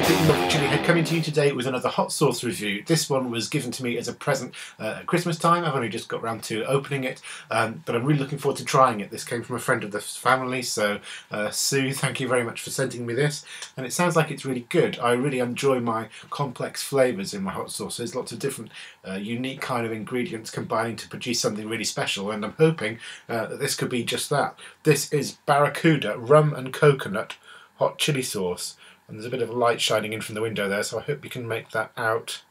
Chilli coming to you today with another hot sauce review. This one was given to me as a present at Christmas time. I've only just got around to opening it, but I'm really looking forward to trying it. This came from a friend of the family, so Sue, thank you very much for sending me this. And it sounds like it's really good. I really enjoy my complex flavours in my hot sauces. Lots of different unique kind of ingredients combining to produce something really special, and I'm hoping that this could be just that. This is Barracuda rum and coconut hot chili sauce. And there's a bit of light shining in from the window there, so I hope you can make that out.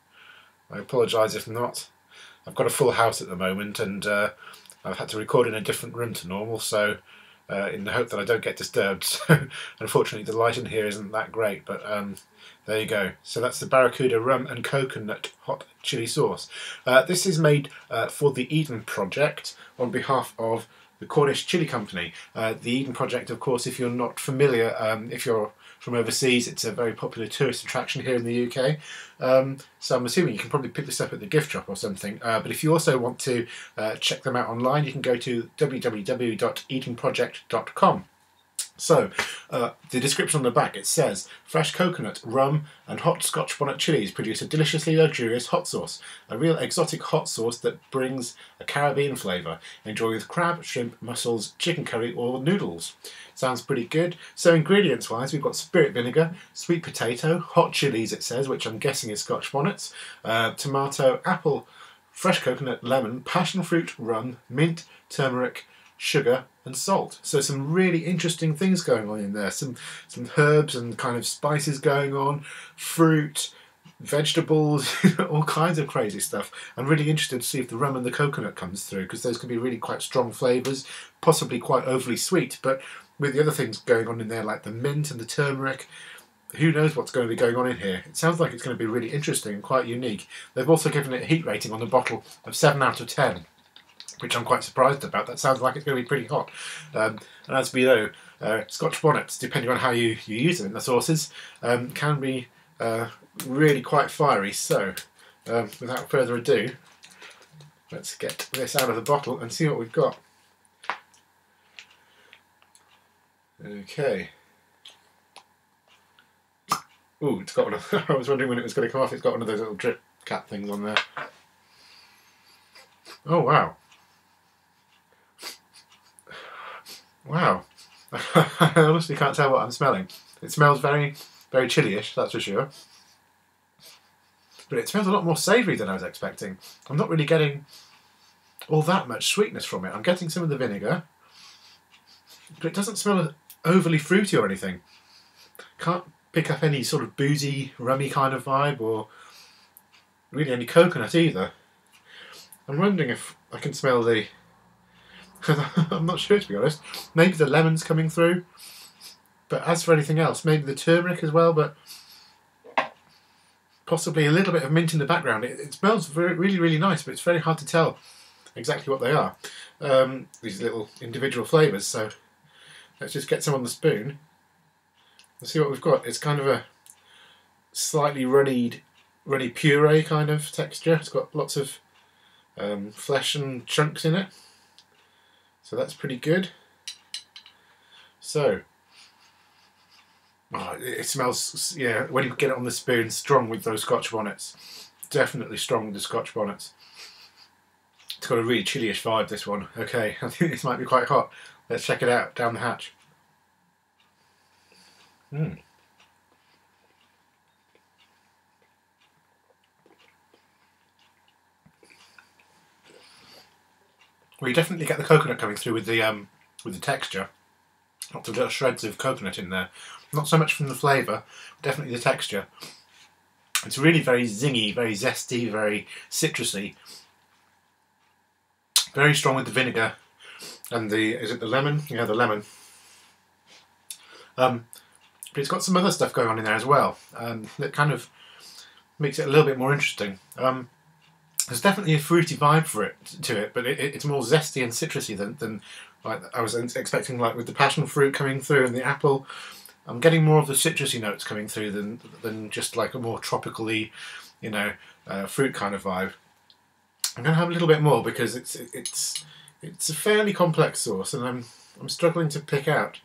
I apologise if not. I've got a full house at the moment, and I've had to record in a different room to normal, so in the hope that I don't get disturbed. So unfortunately the light in here isn't that great, but there you go. So that's the Barracuda rum and coconut hot chili sauce. This is made for the Eden Project on behalf of the Cornish Chili Company. The Eden Project, of course, if you're not familiar, if you're from overseas, it's a very popular tourist attraction here in the UK. So I'm assuming you can probably pick this up at the gift shop or something. But if you also want to check them out online, you can go to www.edenproject.com. So, the description on the back, it says, fresh coconut, rum and hot Scotch bonnet chilies produce a deliciously luxurious hot sauce. A real exotic hot sauce that brings a Caribbean flavour. Enjoy with crab, shrimp, mussels, chicken curry or noodles. Sounds pretty good. So ingredients wise, we've got spirit vinegar, sweet potato, hot chilies it says, which I'm guessing is Scotch bonnets, tomato, apple, fresh coconut, lemon, passion fruit, rum, mint, turmeric, sugar and salt. So some really interesting things going on in there. Some herbs and kind of spices going on, fruit, vegetables, all kinds of crazy stuff. I'm really interested to see if the rum and the coconut comes through, because those can be really quite strong flavours, possibly quite overly sweet, but with the other things going on in there like the mint and the turmeric, who knows what's going to be going on in here. It sounds like it's going to be really interesting and quite unique. They've also given it a heat rating on the bottle of 7 out of 10. Which I'm quite surprised about. That sounds like it's going to be pretty hot. And as we know, Scotch bonnets, depending on how you use them in the sauces, can be really quite fiery. So, without further ado, let's get this out of the bottle and see what we've got. Okay. Ooh, it's got one of, I was wondering when it was going to come off. It's got one of those little drip cap things on there. Oh, wow. Wow, I honestly can't tell what I'm smelling. It smells very, very chili-ish, that's for sure. But it smells a lot more savoury than I was expecting. I'm not really getting all that much sweetness from it. I'm getting some of the vinegar, but it doesn't smell overly fruity or anything. Can't pick up any sort of boozy, rummy kind of vibe, or really any coconut either. I'm wondering if I can smell the... I'm not sure, to be honest. Maybe the lemon's coming through. But as for anything else, maybe the turmeric as well, but possibly a little bit of mint in the background. It smells really, really nice, but it's very hard to tell exactly what they are. These little individual flavours, so let's just get some on the spoon. Let's see what we've got. It's kind of a slightly runny puree kind of texture. It's got lots of flesh and chunks in it. So that's pretty good. So, it smells, yeah, when you get it on the spoon, strong with those Scotch bonnets. Definitely strong with the Scotch bonnets. It's got a really chilly-ish vibe, this one. Okay, I think this might be quite hot. Let's check it out, down the hatch. Well, you definitely get the coconut coming through with the texture. Lots of little shreds of coconut in there. Not so much from the flavour, but definitely the texture. It's really very zingy, very zesty, very citrusy. Very strong with the vinegar and is it the lemon? Yeah, the lemon. But it's got some other stuff going on in there as well. That kind of makes it a little bit more interesting. There's definitely a fruity vibe to it, but it's more zesty and citrusy than like I was expecting. Like with the passion fruit coming through and the apple, I'm getting more of the citrusy notes coming through than just like a more tropically, fruit kind of vibe. I'm going to have a little bit more because it's a fairly complex sauce, and I'm struggling to pick out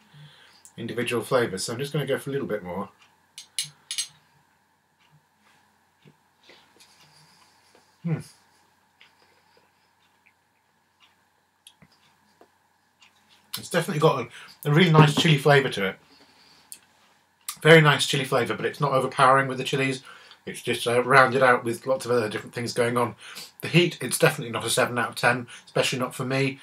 individual flavours, so I'm just going to go for a little bit more. It's definitely got a really nice chili flavour to it. Very nice chili flavour, but it's not overpowering with the chilies. It's just rounded out with lots of other different things going on. The heat, it's definitely not a 7 out of 10, especially not for me.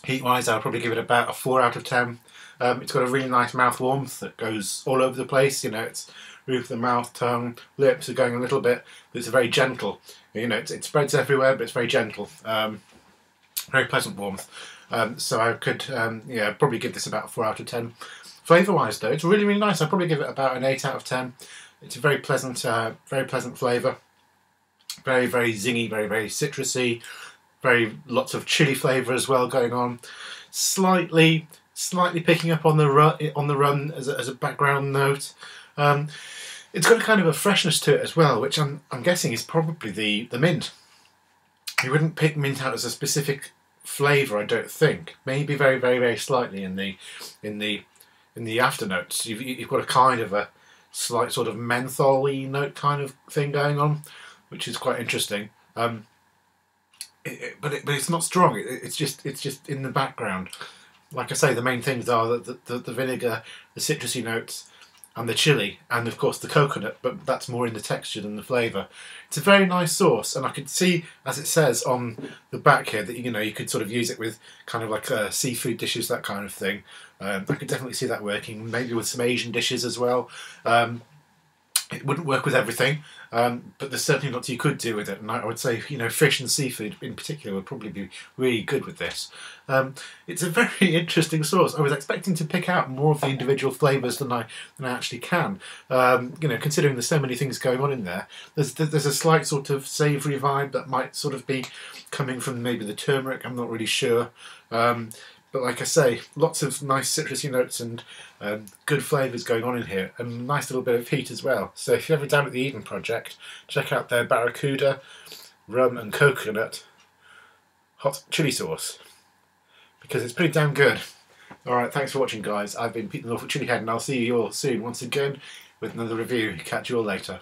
Heat-wise, I'll probably give it about a 4 out of 10. It's got a really nice mouth warmth that goes all over the place. You know, it's roof of the mouth, tongue, lips are going a little bit, but it's very gentle. You know, it spreads everywhere, but it's very gentle. Very pleasant warmth. So I could, yeah, probably give this about a 4 out of 10. Flavour-wise, though, it's really, really nice. I'd probably give it about an 8 out of 10. It's a very pleasant flavour. Very, very zingy, very, very citrusy. Lots of chili flavour as well going on. Slightly picking up on the run as a background note. It's got a kind of a freshness to it as well, which I'm guessing is probably the mint. You wouldn't pick mint out as a specific flavour, I don't think. Maybe very, very, very slightly in the after notes. You've got a kind of a slight sort of menthol-y note kind of thing going on, which is quite interesting. But it's not strong. It's just in the background. Like I say, the main things are the vinegar, the citrusy notes, and the chili, and of course the coconut. But that's more in the texture than the flavour. It's a very nice sauce, and I could see, as it says on the back here, that you could sort of use it with kind of like seafood dishes, that kind of thing. I could definitely see that working, maybe with some Asian dishes as well. It wouldn't work with everything, but there's certainly lots you could do with it, and I would say, fish and seafood in particular would probably be really good with this. It's a very interesting sauce. I was expecting to pick out more of the individual flavours than I actually can. Considering there's so many things going on in there, there's a slight sort of savoury vibe that might sort of be coming from maybe the turmeric. I'm not really sure. But like I say, lots of nice citrusy notes and good flavours going on in here, and a nice little bit of heat as well. So if you're ever down at the Eden Project, check out their Barracuda rum and coconut hot chili sauce, because it's pretty damn good. Alright, thanks for watching, guys. I've been Pete the Norfolk Chili Head, and I'll see you all soon once again with another review. Catch you all later.